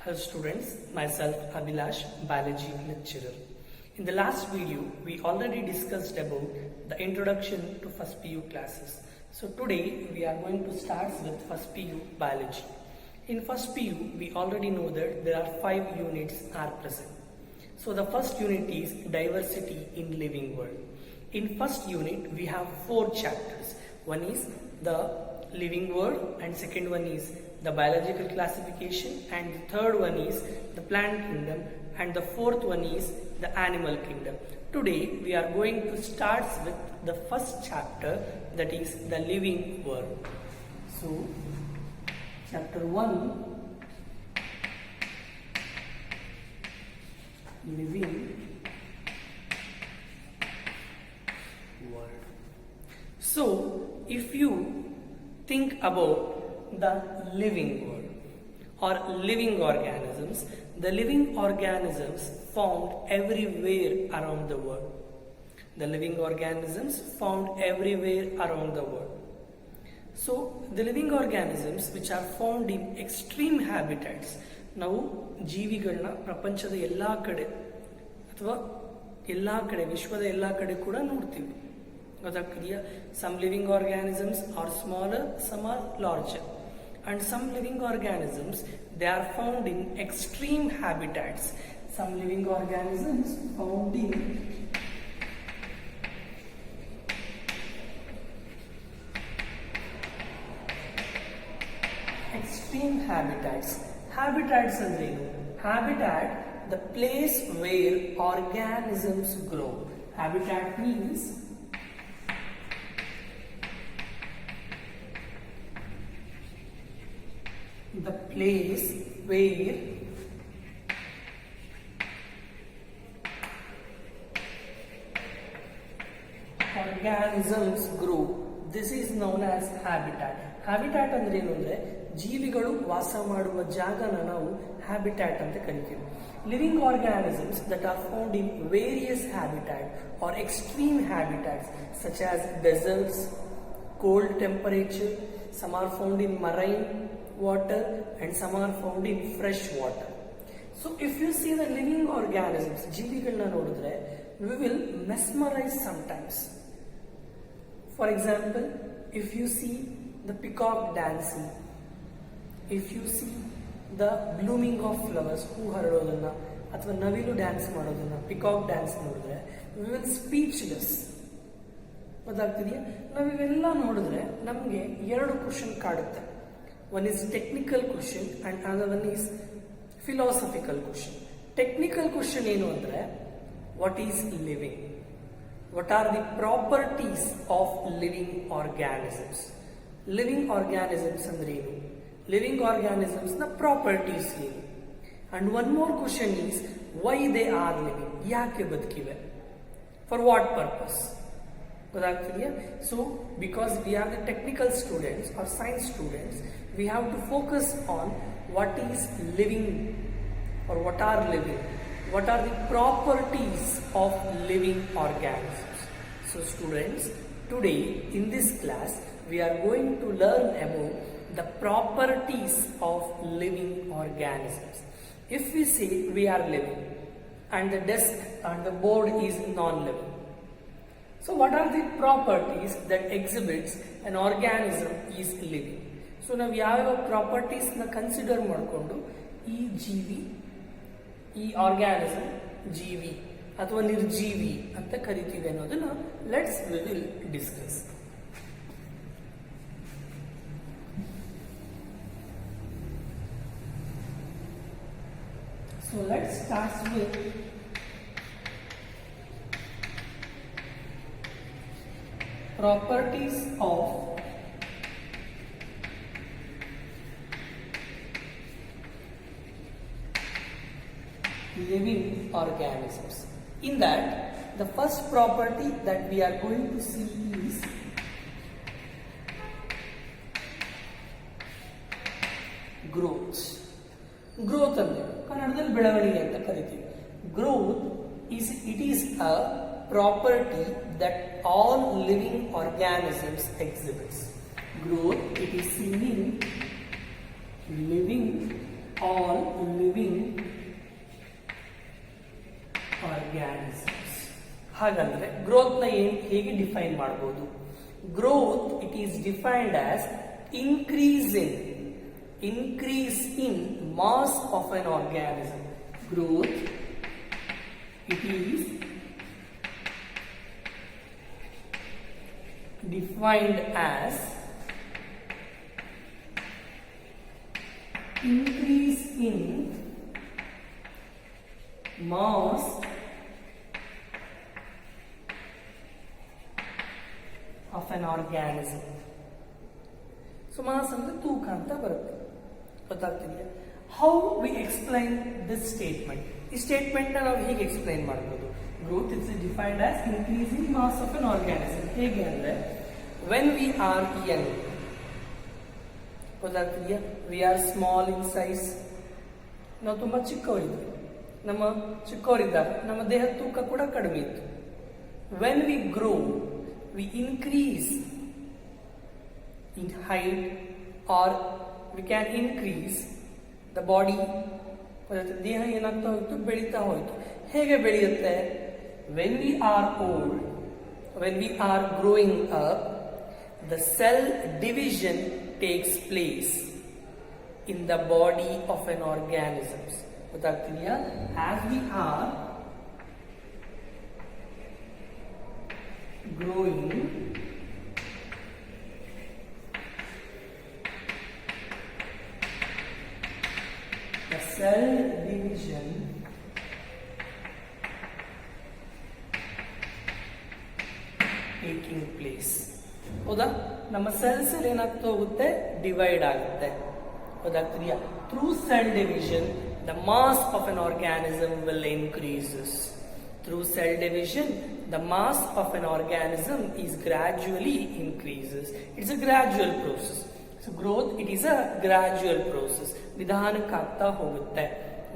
Hello students, myself Abhilash, biology lecturer. In the last video, we already discussed about the introduction to first PU classes. So today we are going to start with first PU biology. In first PU, we already know that there are 5 units are present. So the first unit is diversity in living world. In first unit, we have 4 chapters. One is the living world, and second one is the biological classification, and the third one is the plant kingdom, and the fourth one is the animal kingdom. Today we are going to start with the first chapter, that is the living world. So chapter 1, living world. So if you think about the living world or living organisms, the living organisms found everywhere around the world. The living organisms found everywhere around the world. So the living organisms which are found in extreme habitats, ನಾವು ಜೀವಿಗಳನ್ನ ಪ್ರಪಂಚದ ಎಲ್ಲಾ ಕಡೆ ಅಥವಾ ಎಲ್ಲಾ ಕಡೆ ವಿಶ್ವದ ಎಲ್ಲಾ ಕಡೆ ಕೂಡ ನೋಡ್ತೀವಿ. ಗೊತ್ತಾಗ್ತಿದೆಯಾ? Some living organisms are smaller, some are larger. And some living organisms, they are found in extreme habitats. Some living organisms found in extreme habitats. Habitats andre enu? Habitat, the place where organisms grow. Habitat means the place where organisms grow. This is known as habitat. Habitat ಅಂದ್ರೆ ಏನು ಅಂದ್ರೆ ಜೀವಿಗಳು ವಾಸ ಮಾಡುವ ಜಾಗನ ನಾವು habitat ಅಂತ ಕರಿತೀವಿ. Living organisms that are found in various habitat or extreme habitats such as deserts, cold temperature, some are found in marine water and some are found in fresh water. So if you see the living organisms, ಜೀವಿಗಳನ್ನ ನೋಡಿದ್ರೆ we will mesmerize sometimes. For example, if you see the peacock dancing, if you see the blooming of flowers, ಹೂ ಹರಡೋದನ್ನ ಅಥವಾ ನವಿಲು dance ಮಾಡೋದನ್ನ, peacock dance ನೋಡಿದ್ರೆ we will speechless. ಗೊತ್ತಾಗ್ತಿದೆಯಾ? ನಾವು ಇವೆಲ್ಲ ನೋಡಿದ್ರೆ ನಮಗೆ 2 ಕ್ವಶನ್ ಕಾಡುತ್ತೆ. One is technical question and another one is philosophical question. Technical question ಏನು ಅಂದ್ರೆ what is living? What are the properties of living organisms? Living organisms ಅಂದ್ರೆ ಏನು? Living organisms ನ properties ಏನು? And one more question is why they are living? ಯಾಕೆ ಬದುಕಿವೆ? For what purpose? ಗೊತ್ತಾಗ್ತಿದೆಯಾ? So because we are the technical students or science students, we have to focus on what is living or what are living. What are the properties of living organisms? So students, today in this class we are going to learn about the properties of living organisms. If we say we are living and the desk and the board is non-living, so what are the properties that exhibits an organism is living? So ನಾವು ಯಾವ್ಯಾವ ಪ್ರಾಪರ್ಟೀಸ್ನ consider ಮಾಡಿಕೊಂಡು ಈ ಜೀವಿ, ಈ organism ಜೀವಿ ಅಥವಾ ನಿರ್ಜೀವಿ ಅಂತ ಕರಿತೀವಿ ಅನ್ನೋದನ್ನ let's V will discuss. So let's start with properties of living organisms. In that, the first property that we are going to see is growth. Growth ಅಂದ್ರೆ ಕನ್ನಡದಲ್ಲಿ ಬೆಳವಣಿಗೆ ಅಂತ ಕರಿತೀವಿ. Growth is a property that all living organisms exhibits. Growth, it is seen in living all living ಹಾಗಂದ್ರೆ growth ನ ಹೇಗೆ define ಮಾಡಬಹುದು? Growth it is defined as increase in mass of an organism. Growth it is defined as increase in mass of an organism. So mass ಅಂದ್ರೆ ತೂಕ ಅಂತ ಬರುತ್ತೆ, ಗೊತ್ತಾಗ್ತಿದೆಯಾ? How we explain this statement? ಈ statement ನ ನಾವು ಹೇಗೆ ಎಕ್ಸ್ಪ್ಲೈನ್ ಮಾಡಬಹುದು? Growth is defined as increasing mass of an organism. ಹೇಗೆ ಅಂದ್ರೆ ವೆನ್ ವಿ ಆರ್ ಯಂಗ್, ಗೊತ್ತಾಗ್ತಿದೆಯಾ? We are small in size. ನಾವು ತುಂಬಾ ಚಿಕ್ಕವರಿದ್ವಿ, ಚಿಕ್ಕವರಿದ್ದಾಗ ನಮ್ಮ ದೇಹದ ತೂಕ ಕೂಡ ಕಡಿಮೆ ಇತ್ತು. When we grow V increase in height or we can increase the body. ದೇಹ ಏನಾಗ್ತಾ ಹೋಯ್ತು? ಬೆಳೀತಾ ಹೋಯ್ತು. ಹೇಗೆ ಬೆಳೆಯುತ್ತೆ? when we are old, when we are growing up, the cell division takes place in the body of an organism. ಗೊತ್ತಾಗ್ತಿದೆಯಾ? as we are growing, the cell division taking place. ಹೌದಾ? ನಮ್ಮ cells ಏನಾಗ್ತಾ ಹೋಗುತ್ತೆ? ಡಿವೈಡ್ ಆಗುತ್ತೆ. ಗೊತ್ತಾಗ್ತಿದೆಯಾ? Through cell division the mass of an organism will increases. Through cell division the mass of an organism is gradually increases. It's a gradual process. So growth it is a gradual process. ನಿಧಾನಕ್ಕಾಗ್ತಾ ಹೋಗುತ್ತೆ.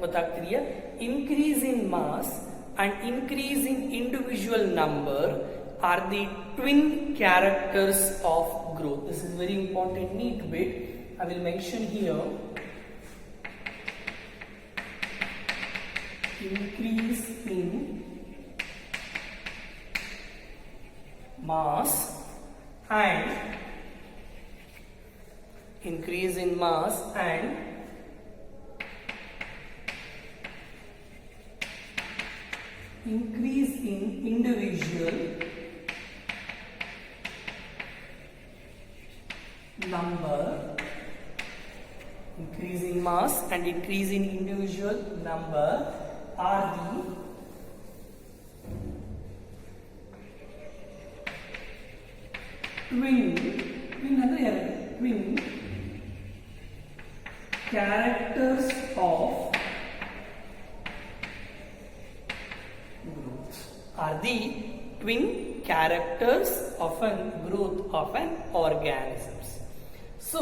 ಗೊತ್ತಾಗ್ತಿದೆಯಾ? increase in mass and increase in individual number are the twin characters of growth. This is very important neat bit. I will mention here. Increase in mass and increase in mass and increase in individual number. Increase in mass and increase in individual number are the twin characters of growth. Are the twin characters of an growth of an organisms. So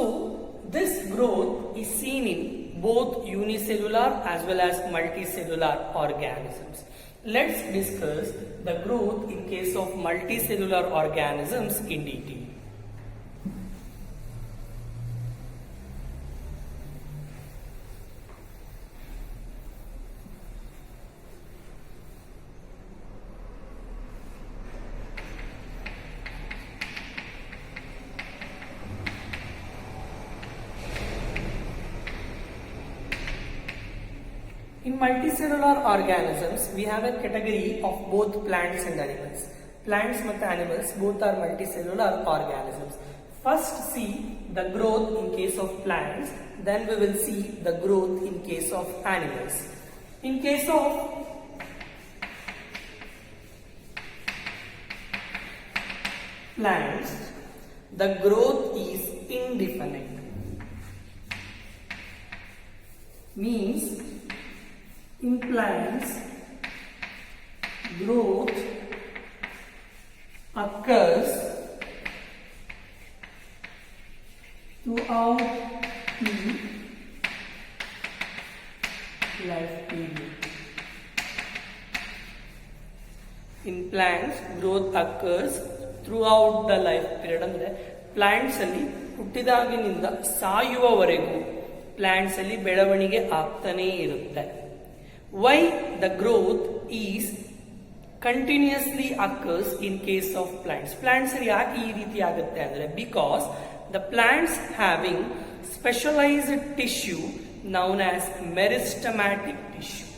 this growth is seen in both unicellular as well as multicellular organisms. Let's discuss the growth in case of multicellular organisms in detail. In multicellular organisms, we have a category of both plants and animals. Plants and animals both are multicellular organisms. First see the growth in case of plants, then we will see the growth in case of animals. In case of plants, the growth is indefinite. Means in plants, growth occurs throughout the life period. In plants, growth occurs throughout the life period. ಅಂದ್ರೆ plants ಅಲ್ಲಿ ಹುಟ್ಟಿದಾಗಿನಿಂದ ಸಾಯುವವರೆಗೂ plants ಅಲ್ಲಿ ಬೆಳವಣಿಗೆ ಆಗ್ತಾನೇ ಇರುತ್ತೆ. Why the growth is continuously occurs in case of plants. Plants ಯಾಕೆ ಈ ರೀತಿ ಆಗುತ್ತೆ ಅಂದ್ರೆ because the plants having specialised tissue known as meristematic tissue.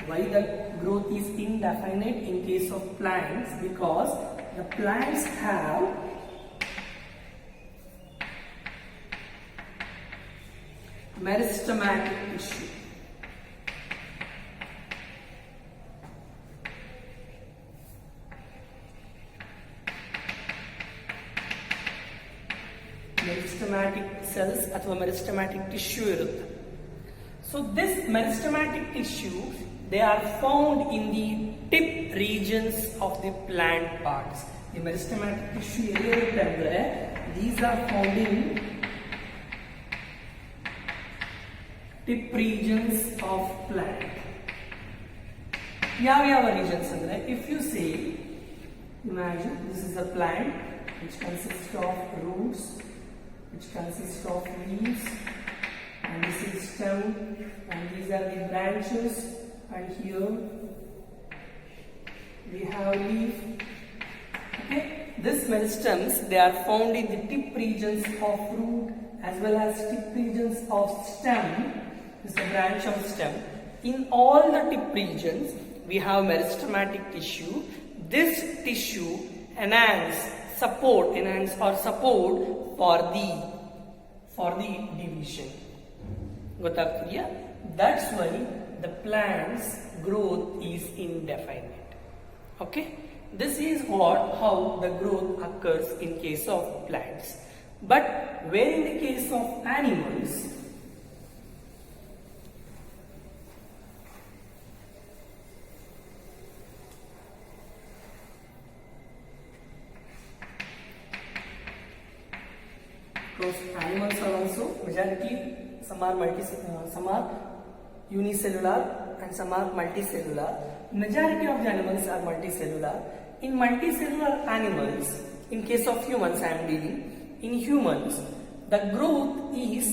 Why the growth is indefinite in case of plants? Because the plants have meristematic tissue. Meristematic cells ಅಥವಾ meristematic tissue ಇರುತ್ತೆ. So this meristematic tissue, they are found in the tip regions of the plant parts. The meristematic tissue ಎಲ್ಲಿರುತ್ತೆ ಅಂದ್ರೆ these are found in tip regions of plant. ಯಾವ regions ಅಂದ್ರೆ if you say, imagine this is a plant which consists of roots, which consists of leaves, and this is stem, and these are the branches, and here we have leaf. Okay, this meristems, they are found in the tip regions of root as well as tip regions of stem. This is the branch of stem. In all the tip regions we have meristematic tissue. This tissue enhance or support for the division. ಗೊತ್ತಾಗ್ತಿದೆಯಾ? That's why the plant's growth is indefinite. Okay, this is how the growth occurs in case of plants. But where in the case of animals, because animals are also majority, some are unicellular and some are multicellular. Majority of the animals are multicellular. In multicellular animals, in case of humans I am dealing, in humans the growth is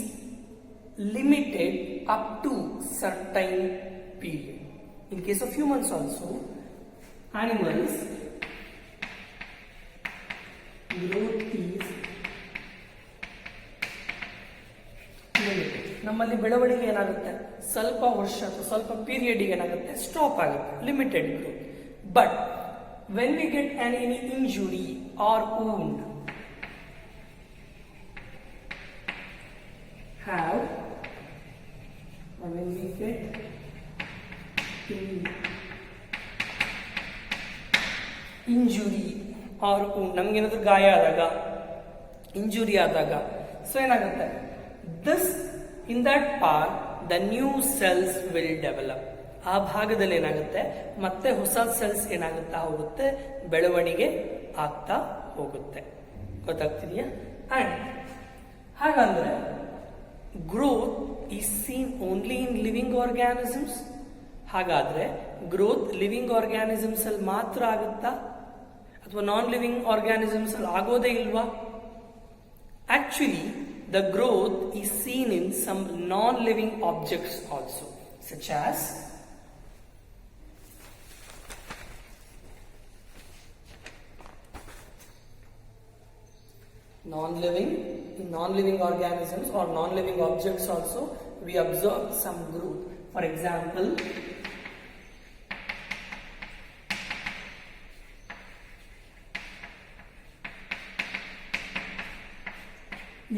limited up to certain period. In case of humans also, animals growth is ನಮ್ಮಲ್ಲಿ ಬೆಳವಣಿಗೆ ಏನಾಗುತ್ತೆ, ಸ್ವಲ್ಪ ವರ್ಷ ಅಥವಾ ಸ್ವಲ್ಪ period ಏನಾಗುತ್ತೆ, stop ಆಗುತ್ತೆ, limited growth. But when we get any injury or wound, when we get injury or wound, ನಮ್ಗೇನಾದ್ರೂ ಗಾಯ ಆದಾಗ, ಇಂಜುರಿ ಆದಾಗ, ಸೊ ಏನಾಗುತ್ತೆ, this in that part the new cells will develop. ಆ ಭಾಗದಲ್ಲಿ ಏನಾಗುತ್ತೆ, ಮತ್ತೆ ಹೊಸ ಸೆಲ್ಸ್ ಏನಾಗುತ್ತಾ ಹೋಗುತ್ತೆ, ಬೆಳವಣಿಗೆ ಆಗ್ತಾ ಹೋಗುತ್ತೆ. ಗೊತ್ತಾಗ್ತಿದೆಯಾ? ಅಂಡ್ ಹಾಗಂದ್ರೆ growth is seen only in living organisms. ಹಾಗಾದ್ರೆ ಗ್ರೋತ್ ಲಿವಿಂಗ್ ಆರ್ಗ್ಯಾನಿಸಮ್ಸ್ ಅಲ್ಲಿ ಮಾತ್ರ ಆಗುತ್ತಾ ಅಥವಾ ನಾನ್ ಲಿವಿಂಗ್ ಆರ್ಗ್ಯಾನಿಸಮ್ಸ್ ಅಲ್ಲಿ ಆಗೋದೇ ಇಲ್ವಾ? Actually, the growth is seen in some non-living objects also, such as non-living organisms or non-living objects also we observe some growth. For example,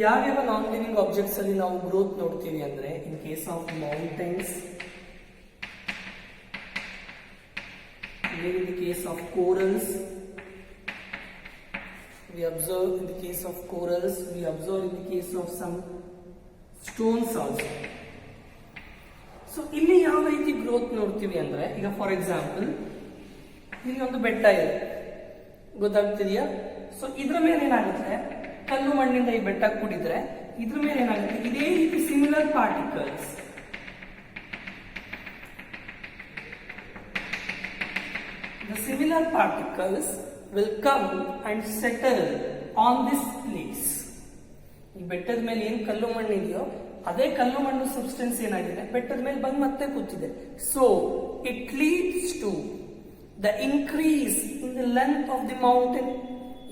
ಯಾವ್ಯಾವ non living objects ಅಲ್ಲಿ ನಾವು ಗ್ರೋತ್ ನೋಡ್ತೀವಿ ಅಂದ್ರೆ, in case of mountains, in the case of corals we observe, in the case of corals we observe, in the case of some stones also. So ಇಲ್ಲಿ ಯಾವ ರೀತಿ growth ನೋಡ್ತೀವಿ ಅಂದ್ರೆ, ಈಗ ಫಾರ್ ಎಕ್ಸಾಂಪಲ್ ಇಲ್ಲಿ ಒಂದು ಬೆಟ್ಟ ಇದೆ, ಗೊತ್ತಾಗ್ತಿದೆಯಾ? ಸೊ ಇದ್ರ ಮೇಲೆ ಏನಾಗುತ್ತೆ, ಕಲ್ಲು ಮಣ್ಣಿಂದ ಈ ಬೆಟ್ಟ ಕೂಡಿದ್ರೆ ಇದ್ರ ಮೇಲೆ ಏನಾಗುತ್ತೆ, ಇದೇ ರೀತಿ similar particles will come and settle on this place. ಈ ಬೆಟ್ಟದ ಮೇಲೆ ಏನ್ ಕಲ್ಲು ಮಣ್ಣು ಇದೆಯೋ ಅದೇ ಕಲ್ಲು ಮಣ್ಣು ಸಬ್ಸ್ಟೆನ್ಸ್ ಏನಾಗಿದೆ ಬೆಟ್ಟದ ಮೇಲೆ ಬಂದು ಮತ್ತೆ ಕೂತಿದೆ. So it leads to the increase in the length of the mountain.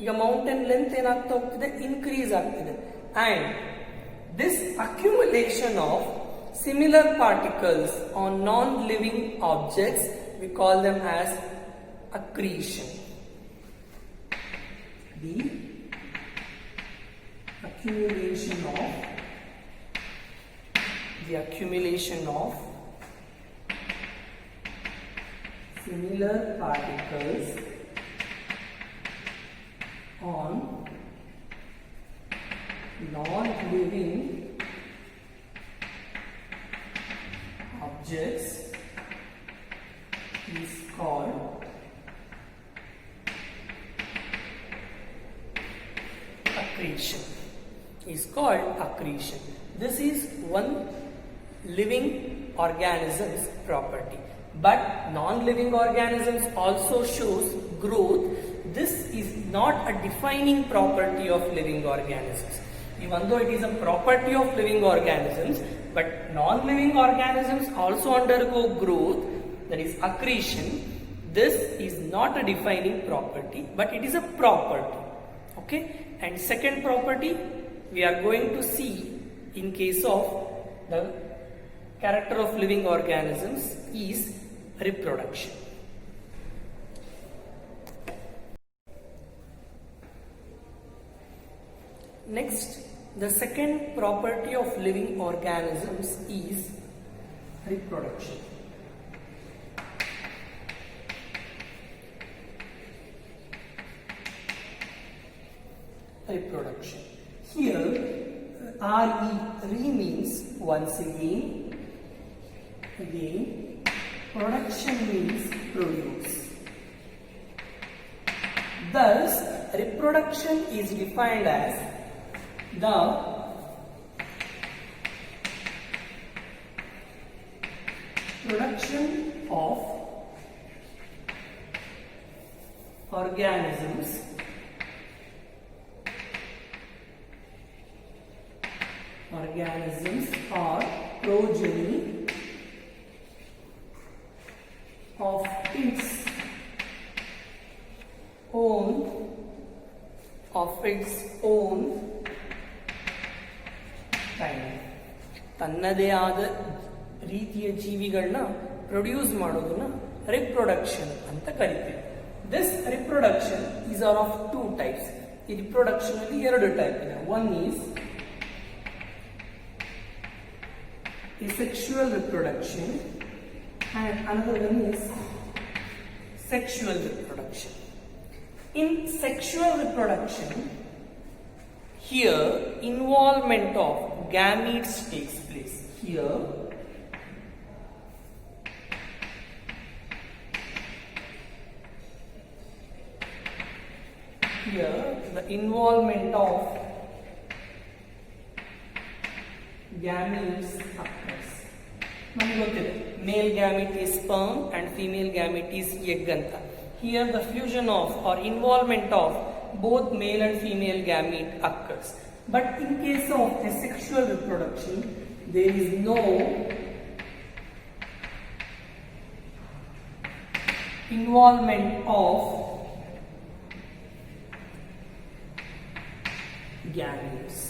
ಈಗ ಮೌಂಟೇನ್ ಲೆಂತ್ ಏನಾಗ್ತಾ ಹೋಗ್ತಿದೆ, ಇನ್ಕ್ರೀಸ್ ಆಗ್ತಿದೆ. And this accumulation of similar particles on non-living objects, we call them as accretion. The accumulation of similar particles on non-living objects is called accretion. This is one living organism's property. But non-living organisms also shows growth. This is not a defining property of living organisms. Even though it is a property of living organisms, but non-living organisms also undergo growth, that is accretion. This is not a defining property, but it is a property. Okay? And second property we are going to see in case of the character of living organisms is reproduction. Next, the second property of living organisms is reproduction. Here, re means once again, production means produce. Thus, reproduction is defined as the production of organisms or progeny of its own kind. ತನ್ನದೇ ಆದ ರೀತಿಯ ಜೀವಿಗಳನ್ನ produce ಮಾಡೋದನ್ನ reproduction ಅಂತ ಕರಿತೀವಿ. This reproduction is are of two types. ಈ reproduction ಅಲ್ಲಿ ಎರಡು ಟೈಪ್ ಇದೆ. One is asexual reproduction and another one is sexual reproduction. In sexual reproduction, here involvement of gametes takes place. Here the involvement of gametes occurs. ನಮಗೆ ಗೊತ್ತಿದೆ, ಮೇಲ್ gamete is sperm and female gamete is egg ಅಂತ. Here the fusion of or involvement of both male and female gamete occurs. But in case of asexual reproduction, there is no involvement of gametes.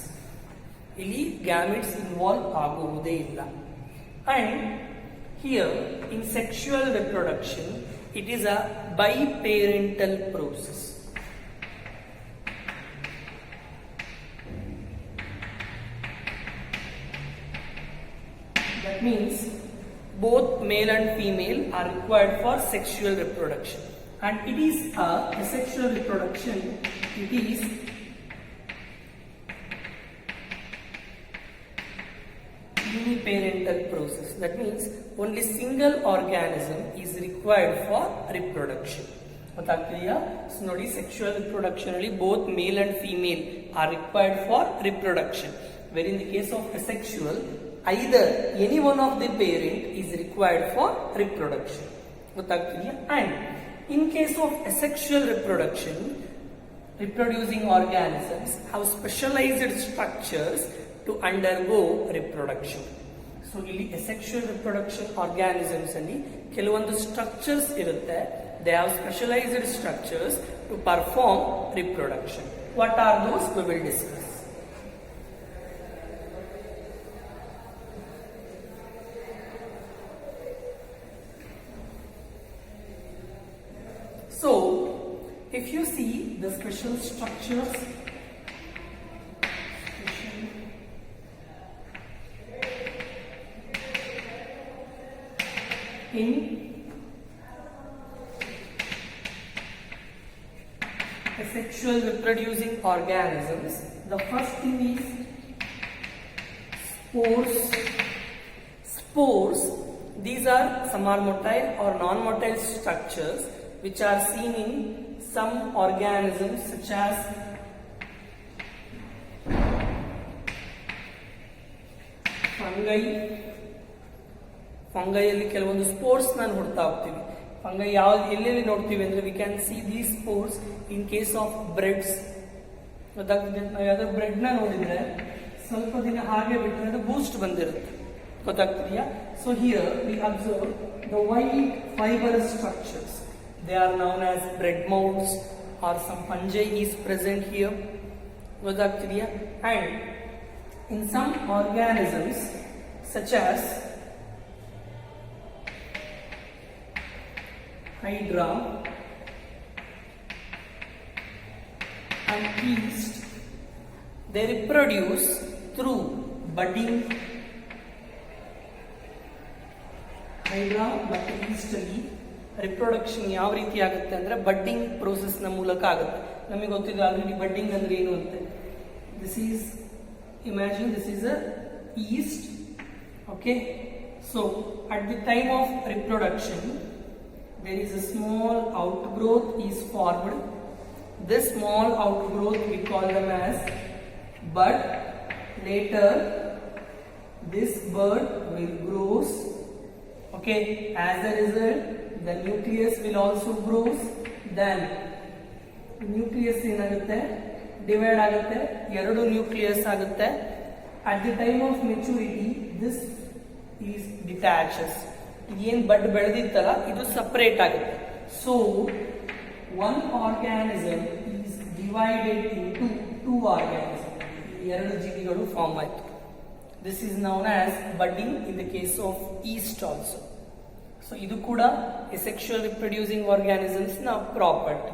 ಇಲ್ಲಿ gametes involve ಆಗುವುದೇ ಇಲ್ಲ. And here in sexual reproduction, it is a biparental process. That means both male and female are required for sexual reproduction. And it is a asexual reproduction. It is uniparental process. That means only single organism is required for reproduction. ಗೊತ್ತಾಗ್ತಿದೆಯಾ? So ನೋಡಿ, sexual reproduction ಅಲ್ಲಿ both male and female are required for reproduction. Where in the case of asexual, either any one of the parent is required for reproduction. ಗೊತ್ತಾಗ್ತಿದೆಯಾ? And in case of asexual reproduction, reproducing organisms have specialized structures to undergo reproduction. So ಇಲ್ಲಿ asexual reproduction organisms ಅಲ್ಲಿ ಕೆಲವೊಂದು structures ಇರುತ್ತೆ. They have specialized structures to perform reproduction. What are those we will discuss. So, if you see the special structures, in asexual reproducing organisms, the first thing is spores. Spores, these are some are motile or non-motile structures which are seen in some organisms such as fungi. Fungi ಅಲ್ಲಿ ಕೆಲವೊಂದು spores ನಾನು ನೋಡ್ತಾ ಹೋಗ್ತೀವಿ. Fungi ಎಲ್ಲೆಲ್ಲಿ ನೋಡ್ತೀವಿ ಅಂದ್ರೆ we can see these spores in case of breads. ಗೊತ್ತಾಗ್ತದೆ, ನಾವು ಯಾವ್ದಾದ್ರು ಬ್ರೆಡ್ ನ ನೋಡಿದ್ರೆ ಸ್ವಲ್ಪ ದಿನ ಹಾಗೆ ಬಿಟ್ಟರೆ ಅದು ಬೂಸ್ಟ್ ಬಂದಿರುತ್ತೆ. ಗೊತ್ತಾಗ್ತಿದೆಯಾ? So here we observe the white fibrous structures. They are known as bread molds or some fungi is present here. Godaktiya. And in some organisms such as hydra and yeast, they reproduce through budding. Hydra but yeast reproduction ಯಾವ ರೀತಿ ಆಗುತ್ತೆ ಅಂದ್ರೆ budding process ನ ಮೂಲಕ ಆಗುತ್ತೆ. ನಮಗೆ ಗೊತ್ತಿದೆ already budding ಅಂದ್ರೆ ಏನು ಅಂತ. This is imagine this is a yeast. Okay, so at the time of reproduction there is a small outgrowth is formed. This small outgrowth we call them as bud. Later this bud will grows. Okay, as a result the nucleus will also grows. Then nucleus ಏನಾಗುತ್ತೆ, divide ಆಗುತ್ತೆ, ಎರಡು nucleus ಆಗುತ್ತೆ. At the time of maturity this is detaches. ಏನು ಬಡ್ ಬೆಳೆದಿತ್ತಲ್ಲ ಇದು separate ಆಗುತ್ತೆ. So one organism is divided into two organisms. ಎರಡು ಜೀವಿಗಳು ಫಾರ್ಮ್ ಆಯ್ತು. This is known as budding in the case of yeast also. So idu kuda asexual reproducing organisms na property.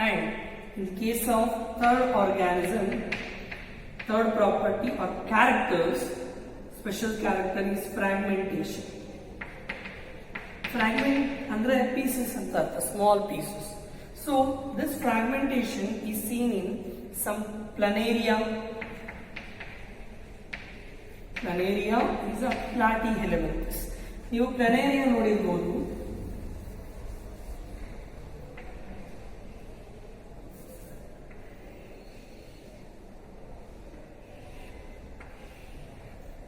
And in the case of third organism, third property or characters, special character is fragmentation. Fragment andre pieces anta artha, small pieces. So this fragmentation is seen in some planaria. Planaria is a platyhelminthes. ನೀವು planaria ನೋಡಿರ್ಬೋದು.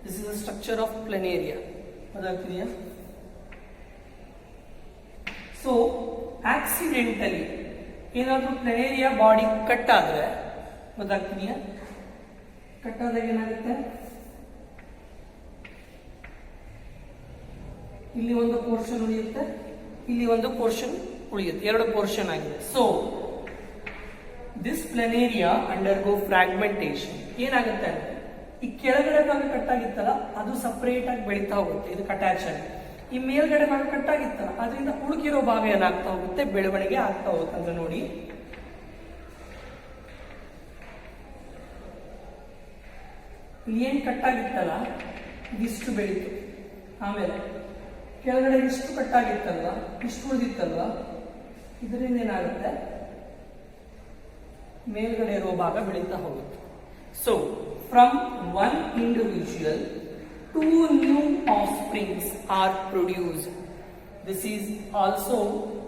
This is the structure of planaria. ಗೊತ್ತಾಗ್ತಿದೆಯಾ? So accidentally ಏನಾದರೂ planaria body cut ಆದ್ರೆ ಗೊತ್ತಾಗ್ತಿದೆಯಾ? Cut ಆದಾಗ ಏನಾಗುತ್ತೆ, ಇಲ್ಲಿ ಒಂದು ಪೋರ್ಷನ್ ಉಳಿಯುತ್ತೆ, ಇಲ್ಲಿ ಒಂದು ಪೋರ್ಷನ್ ಉಳಿಯುತ್ತೆ, ಎರಡು ಪೋರ್ಷನ್ ಆಗಿದೆ. So this planaria undergo fragmentation. ಏನಾಗುತ್ತೆ ಅಂದ್ರೆ ಈ ಕೆಳಗಡೆ ಭಾಗ ಕಟ್ ಆಗಿತ್ತಲ್ಲ ಅದು ಸಪರೇಟ್ ಆಗಿ ಬೆಳೀತಾ ಹೋಗುತ್ತೆ, ಇದಕ್ಕೆ ಅಟ್ಯಾಚ್ ಆಗಿ. ಈ ಮೇಲ್ಗಡೆ ಭಾಗ ಕಟ್ ಆಗಿತ್ತಲ್ಲ ಅದರಿಂದ ಉಳುಕಿರೋ ಭಾಗ ಏನಾಗ್ತಾ ಹೋಗುತ್ತೆ, ಬೆಳವಣಿಗೆ ಆಗ್ತಾ ಹೋಗುತ್ತೆ. ಅಂದ್ರೆ ನೋಡಿ ಏನ್ ಕಟ್ ಆಗಿತ್ತಲ್ಲ ಇದಿಷ್ಟು ಬೆಳೀತು, ಆಮೇಲೆ ಕೆಳಗಡೆ ಇಷ್ಟು ಕಟ್ಟಾಗಿತ್ತಲ್ವಾ, ಇಷ್ಟು ಉಳಿದಿತ್ತಲ್ವಾ, ಇದರಿಂದ ಏನಾಗುತ್ತೆ ಮೇಲ್ಗಡೆ ಇರೋ ಭಾಗ ಬೆಳೀತಾ ಹೋಗುತ್ತೆ. So from one individual two new offsprings are produced. This is also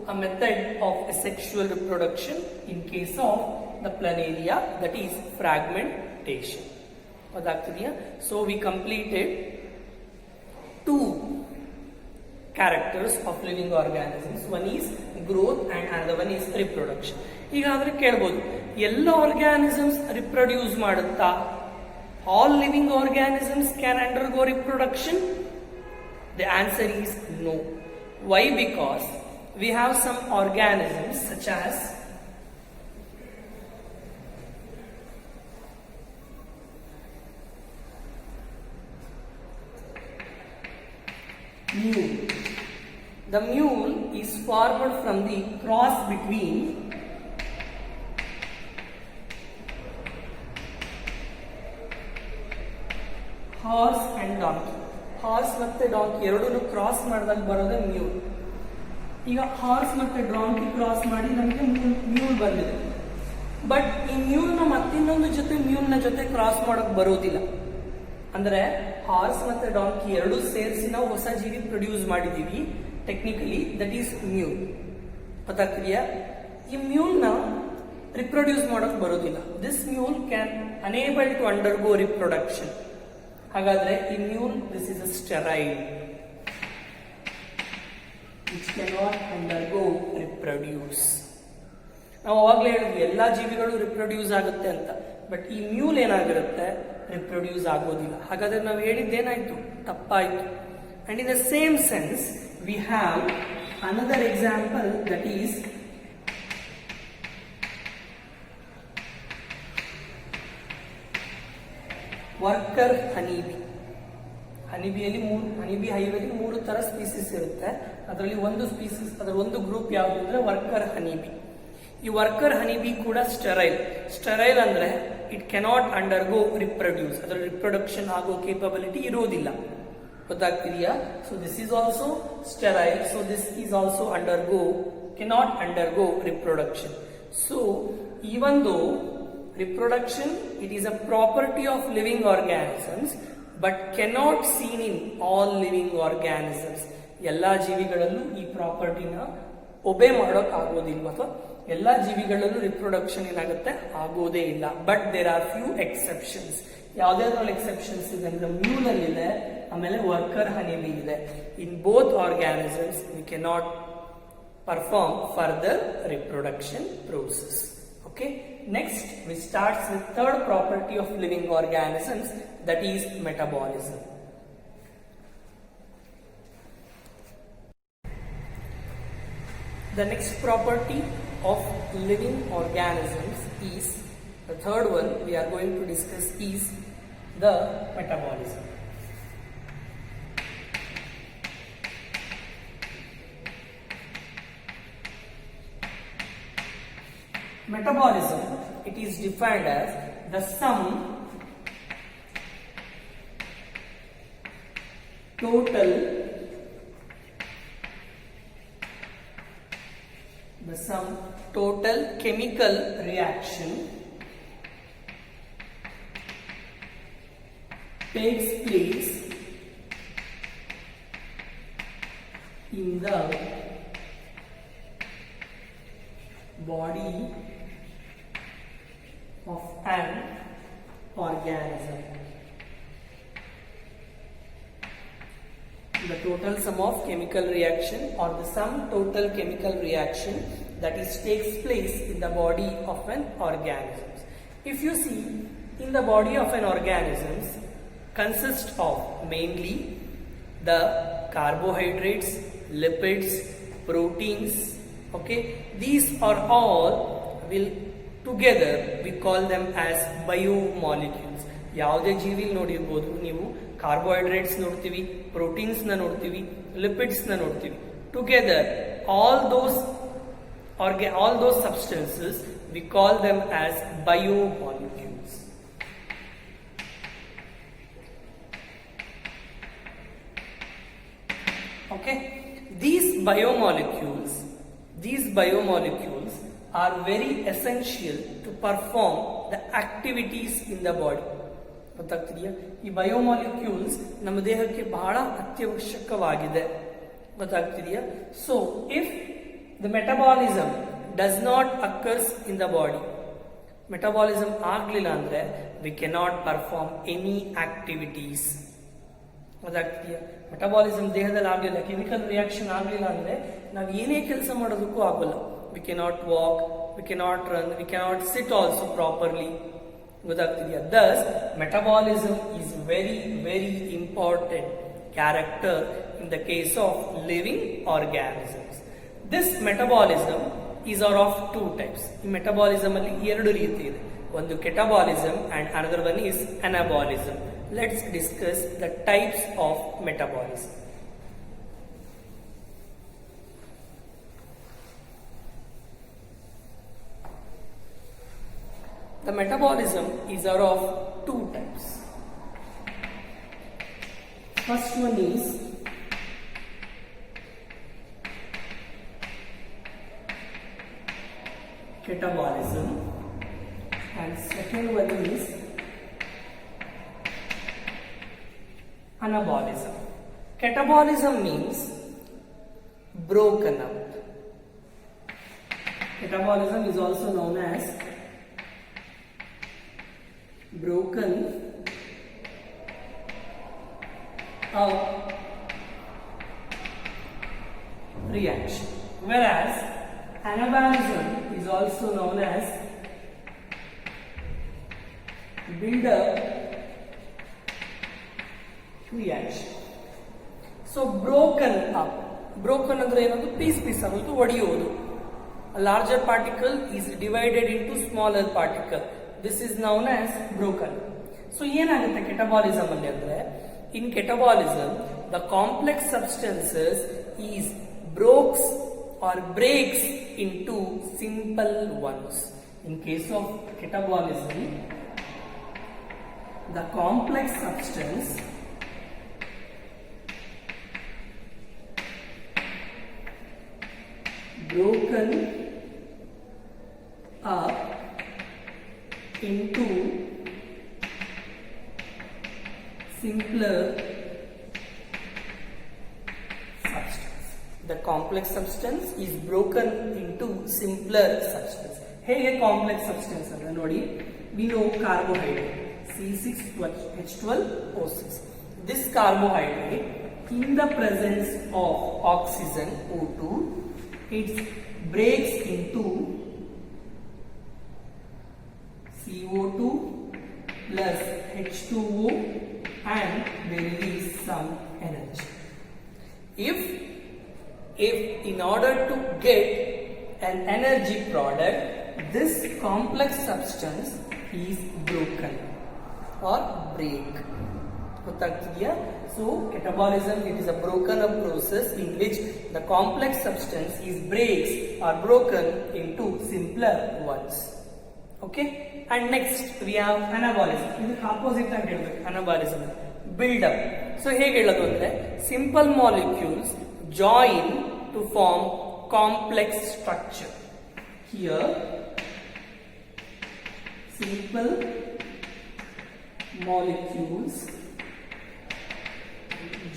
a method of asexual reproduction in case of the planaria, that is fragmentation. So we completed two characters of living organisms. One is growth and another one is reproduction. ಈಗಾದ್ರೆ ಕೇಳಬಹುದು, ಎಲ್ಲ organisms reproduce ಮಾಡುತ್ತಾ? All living organisms can undergo reproduction? The answer is no. Why? Because we have some organisms such as mule. The mule is formed from the cross between horse and donkey. Horse ಮತ್ತೆ donkey ಎರಡೂ cross ಮಾಡಿದಾಗ ಬರೋದೇ mule. ಈಗ horse ಮತ್ತೆ donkey cross ಮಾಡಿ ನಮಗೆ mule ಬಂದಿದೆ. But ಈ ಮ್ಯೂಲ್ನ ಮತ್ತಿನ್ನೊಂದು ಜೊತೆ ಮ್ಯೂಲ್ನ ಜೊತೆ ಕ್ರಾಸ್ ಮಾಡಕ್ ಬರೋದಿಲ್ಲ. ಅಂದ್ರೆ ಹಾರ್ಸ್ ಮತ್ತೆ ಡಾಂಕಿ ಎರಡೂ ಸೇರಿಸಿ ನಾವು ಹೊಸ ಜೀವಿ ಪ್ರೊಡ್ಯೂಸ್ ಮಾಡಿದೀವಿ. Technically that is mule. ಗೊತ್ತಾಗ್ತಿದೆಯಾ? ಈ ಮ್ಯೂಲ್ನ ರಿಪ್ರೊಡ್ಯೂಸ್ ಮಾಡಕ್ ಬರೋದಿಲ್ಲ. This mule can unable to undergo reproduction. ಹಾಗಾದ್ರೆ ಈ mule this is a sterile which cannot undergo reproduce. ನಾವು ಅವಾಗಲೇ ಹೇಳಿದ್ವಿ ಎಲ್ಲಾ ಜೀವಿಗಳು ರಿಪ್ರೊಡ್ಯೂಸ್ ಆಗುತ್ತೆ ಅಂತ. ಬಟ್ ಈ ಮ್ಯೂಲ್ ಏನಾಗಿರುತ್ತೆ? ರಿಪ್ರೊಡ್ಯೂಸ್ ಆಗೋದಿಲ್ಲ. ಹಾಗಾದ್ರೆ ನಾವು ಹೇಳಿದ್ದೇನಾಯ್ತು? ತಪ್ಪಾಯ್ತು. And in the same sense we have another example that is worker honeybee. ಹನಿಬಿಯಲ್ಲಿ ಹೈವೇಲಿ 3 ತರ ಸ್ಪೀಸೀಸ್ ಇರುತ್ತೆ. ಅದರಲ್ಲಿ ಒಂದು ಸ್ಪೀಸೀಸ್, ಅದರ ಒಂದು ಗ್ರೂಪ್ ಯಾವುದು ಅಂದ್ರೆ ವರ್ಕರ್ ಹನಿಬಿ. ಈ ವರ್ಕರ್ ಹನಿಬಿ ಕೂಡ ಸ್ಟೆರೈಲ್. ಸ್ಟೆರೈಲ್ ಅಂದ್ರೆ ಇಟ್ ಕೆನಾಟ್ ಅಂಡರ್ಗೋ ರಿಪ್ರೊಡ್ಯೂಸ್. ಅದರ ರಿಪ್ರೊಡಕ್ಷನ್ ಆಗೋ ಕೇಪಬಿಲಿಟಿ ಇರೋದಿಲ್ಲ. ಗೊತ್ತಾಗ್ತಿದೆಯಾ? So this is also sterile. So this is also cannot undergo reproduction. So even though reproduction, it is a property of living organisms but cannot seen in all living organisms. ಎಲ್ಲಾ ಜೀವಿಗಳಲ್ಲೂ ಈ ಪ್ರಾಪರ್ಟಿನ ಒಬೆ ಮಾಡೋಕ್ ಆಗೋದಿಲ್ಲ, ಅಥವಾ ಎಲ್ಲಾ ಜೀವಿಗಳಲ್ಲೂ reproduction ಏನಾಗುತ್ತೆ? ಆಗೋದೇ ಇಲ್ಲ. But there are few exceptions. ಯಾವ್ದಾದ್ರಲ್ಲಿ ಎಕ್ಸೆಪ್ಷನ್ಸ್ ಇದೆ ಅಂದ್ರೆ ಮ್ಯೂಲ್ ಅಲ್ಲಿ ಇದೆ, ಆಮೇಲೆ ವರ್ಕರ್ ಹನಿಬಿ ಇದೆ. In both organisms we cannot perform further reproduction process. Okay, next we start with third property of living organisms, that is metabolism. The next property of living organisms is, the third one we are going to discuss is the metabolism. Metabolism, it is defined as the sum total chemical reaction takes place in the body of an organism. The total sum of chemical reaction, or the sum total chemical reaction that is takes place in the body of an organism. If you see, in the body of an organism consists of mainly the carbohydrates, lipids, proteins. Okay, these are all will together we call them as biomolecules. ಯಾವುದೇ ಜೀವಿಲ್ ನೋಡಿರ್ಬೋದು ನೀವು, carbohydrates ನೋಡ್ತೀವಿ, proteins ನ ನೋಡ್ತೀವಿ, lipids ನ ನೋಡ್ತೀವಿ. Together all those substances we call them as biomolecules. Okay, these biomolecules are very essential to perform the activities in the body. ಗೊತ್ತಾಗ್ತಿದೆಯಾ? ಈ ಬಯೋಮಾಲಿಕ್ಯೂಲ್ಸ್ ನಮ್ಮ ದೇಹಕ್ಕೆ ಬಹಳ ಅತ್ಯವಶ್ಯಕವಾಗಿದೆ. ಗೊತ್ತಾಗ್ತಿದೆಯಾ? So if the metabolism does not occurs in the body, metabolism ಆಗ್ಲಿಲ್ಲ ಅಂದ್ರೆ we cannot perform any activities. ಗೊತ್ತಾಗ್ತಿದೆಯಾ? ಮೆಟಬಾಲಿಸಮ್ ದೇಹದಲ್ಲಿ ಆಗಲಿಲ್ಲ, ಕೆಮಿಕಲ್ ರಿಯಾಕ್ಷನ್ ಆಗಲಿಲ್ಲ ಅಂದ್ರೆ ನಾವು ಏನೇ ಕೆಲಸ ಮಾಡೋದಕ್ಕೂ ಆಗೋಲ್ಲ. We cannot walk, we cannot run, we cannot sit also properly. ಗೊತ್ತಾಗ್ತಿದೆಯಾ? Thus, metabolism is very, very important character in the case of living organisms. This metabolism is of two types. ಈ metabolism ಅಲ್ಲಿ ಎರಡು ರೀತಿ ಇದೆ. ಒಂದು catabolism and another one is anabolism. Let's discuss the types of metabolism. The metabolism is of two types. First one is catabolism and second one is anabolism. Catabolism means broken up. Catabolism is also known as broken up reaction, whereas anabolism is also known as build up reaction. So broken up ಅಂದ್ರೆ ಏನಂದ್ರೆ piece ಆಗೋದು, ಒಡೆಯುವುದು. A larger particle is divided into smaller particle. This is known as broken. So ಏನಾಗುತ್ತೆ catabolism ಅಲ್ಲಿ ಅಂದ್ರೆ, in catabolism the complex substances is breaks into simple ones. In case of catabolism, the complex substance broken up into simpler substance. The complex substance is broken into simpler substance. ಹೇಗೆ complex substance ಅಂತ ನೋಡಿ, we know carbohydrate C6H12O6. This carbohydrate, in the presence of oxygen O2, it breaks into CO2 plus H2O and they release some energy. If in order to get an energy product, this complex substance is broken or break. So catabolism, it is a broken up process in which the complex substance is breaks or broken into simpler ones. Okay, and next we have anabolism. ಇದಕ್ಕೆ opposite ಆಗಿ ಹೇಳಬೇಕು anabolism, build up. So ಹೇಗೆ ಹೇಳೋದು ಅಂದ್ರೆ, simple molecules join to form complex structure. Here simple molecules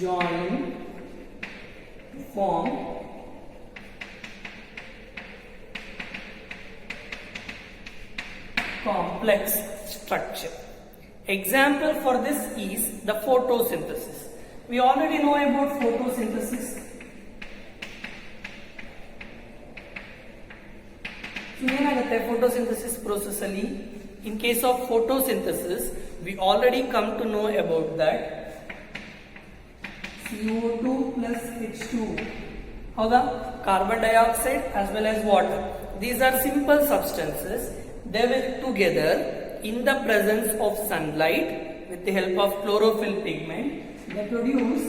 join to form complex structure. Example for this is the photosynthesis. We already know about photosynthesis. So ಏನಾಗುತ್ತೆ photosynthesis process ಅಲ್ಲಿ? In case of photosynthesis, we already come to know about that CO2 plus H2, howda, carbon dioxide as well as water. These are simple substances. They will together in the presence of sunlight with the help of chlorophyll pigment, they produce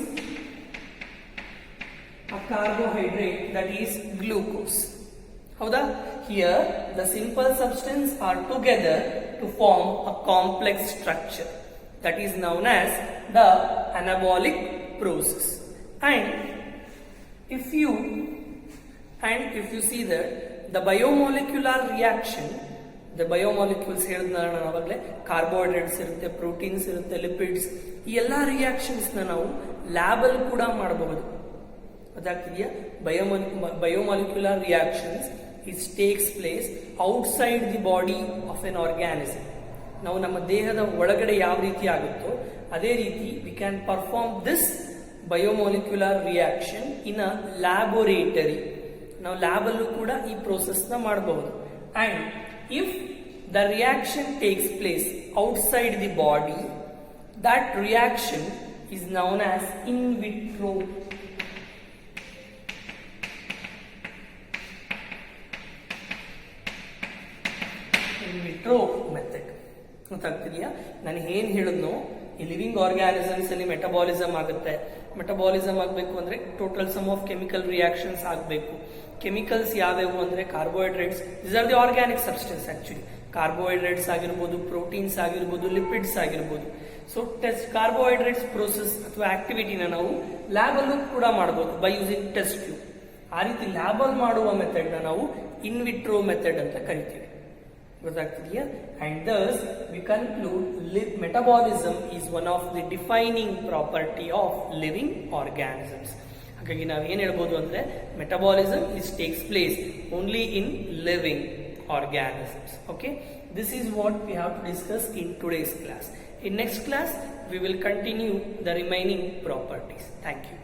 a carbohydrate, that is glucose. Howda, here the simple substance are together to form a complex structure, that is known as the anabolic process. And if you see that the biomolecular reaction, the biomolecules ಹೇಳಿದ್ನ ನಾವಾಗಲೇ, carbohydrates ಇರುತ್ತೆ, proteins ಇರುತ್ತೆ, lipids, ಈ ಎಲ್ಲ reactions ನಾವು lab ಅಲ್ಲಿ ಕೂಡ ಮಾಡಬಹುದು. ಅದಾಗ್ತಿದೆಯಾ? Biomolecular reactions it takes place outside the body of an organism. ನಾವು ನಮ್ಮ ದೇಹದ ಒಳಗಡೆ ಯಾವ ರೀತಿ ಆಗುತ್ತೋ ಅದೇ ರೀತಿ we can perform this biomolecular reaction in a laboratory. ನಾವು ಲ್ಯಾಬ್ ಅಲ್ಲೂ ಕೂಡ ಈ ಪ್ರೋಸೆಸ್ ನ ಮಾಡಬಹುದು. And if the reaction takes place outside the body, that reaction is known as in vitro. In vitro method. ಗೊತ್ತಾಗ್ತಿದೆಯಾ? ನಾನು ಏನ್ ಹೇಳಿದ್ನೋ, ಈ ಲಿವಿಂಗ್ ಆರ್ಗ್ಯಾನಿಸಮ್ಸ್ ಅಲ್ಲಿ ಮೆಟಬಾಲಿಸಮ್ ಆಗುತ್ತೆ. ಮೆಟಬಾಲಿಸಮ್ ಆಗಬೇಕು ಅಂದ್ರೆ total some of chemical reactions ಆಗಬೇಕು. ಕೆಮಿಕಲ್ಸ್ ಯಾವ್ಯಾವು ಅಂದ್ರೆ carbohydrates, this are the organic substance actually. Carbohydrates ಆಗಿರ್ಬೋದು, ಪ್ರೋಟೀನ್ಸ್ ಆಗಿರ್ಬೋದು, ಲಿಪಿಡ್ಸ್ ಆಗಿರ್ಬೋದು. ಸೊ ಟೆಸ್ಟ್ ಕಾರ್ಬೋಹೈಡ್ರೇಟ್ಸ್ ಪ್ರೋಸೆಸ್ ಅಥವಾ ಆಕ್ಟಿವಿಟಿನ ನಾವು ಲ್ಯಾಬ್ ಅಲ್ಲೂ ಕೂಡ ಮಾಡಬಹುದು ಬೈ ಯೂಸಿಂಗ್ ಟೆಸ್ಟ್ ಟ್ಯೂಬ್. ಆ ರೀತಿ ಲ್ಯಾಬ್ ಅಲ್ಲಿ ಮಾಡುವ ಮೆಥಡ್ ನ ನಾವು ಇನ್ ವಿಟ್ರೋ ಮೆಥಡ್ ಅಂತ ಕರಿತೀವಿ. ಗೊತ್ತಾಗ್ತಿದೆಯಾ? And thus we conclude metabolism is one of the defining property of living organisms. ಹಾಗಾಗಿ ನಾವು ಏನ್ ಹೇಳ್ಬೋದು ಅಂದ್ರೆ metabolism is takes place only in living organisms. Okay, this is what we have to discuss in today's class. In next class we will continue the remaining properties. Thank you.